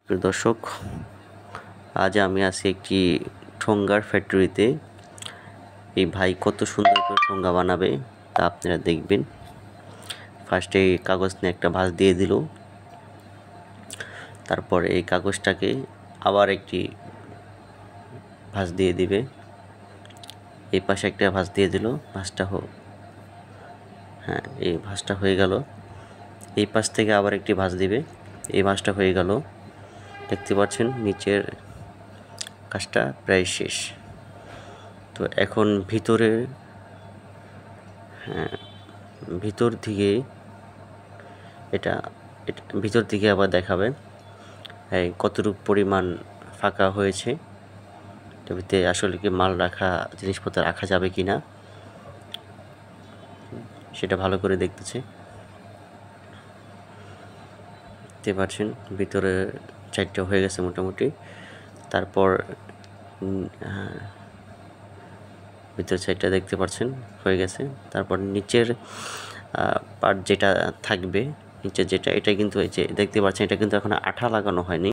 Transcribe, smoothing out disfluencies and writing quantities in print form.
প্রিয় দর্শক, আজ আমি আছি একটি ঠোঙ্গার ফ্যাক্টরিতে। এই ভাই কত সুন্দর করে ঠোঙ্গা বানাবে তা আপনারা দেখবেন। ফার্স্টে কাগজ নিয়ে একটা ভাঁজ দিয়ে দিল, তারপর এই কাগজটাকে আবার একটি ভাঁজ দিয়ে দিবে, এই পাশে একটা ভাঁজ দিয়ে দিল, এই ভাঁজটা হয়ে গেল। এই পাশ থেকে আবার একটি ভাঁজ দিবে, এই ভাঁজটা হয়ে গেল। দেখতে পাচ্ছেন নিচের কাজটা প্রায় শেষ। তো এখন ভিতর দিকে ভিতর দিকে আবার দেখাবে কতটুকু পরিমাণ ফাঁকা হয়েছে, ভিতরে আসলে কি মাল রাখা, জিনিসপত্র রাখা যাবে কি না সেটা ভালো করে দেখতেছে। দেখতে পাচ্ছেন ভিতরে চারটা হয়ে গেছে মোটামুটি। তারপর ভিতর সাইডটা দেখতে পাচ্ছেন হয়ে গেছে। তারপর নিচের পার্ট যেটা থাকবে, নিচে যেটা, এটা কিন্তু এই যে দেখতে পাচ্ছেন এটা কিন্তু এখন আঠা লাগানো হয়নি।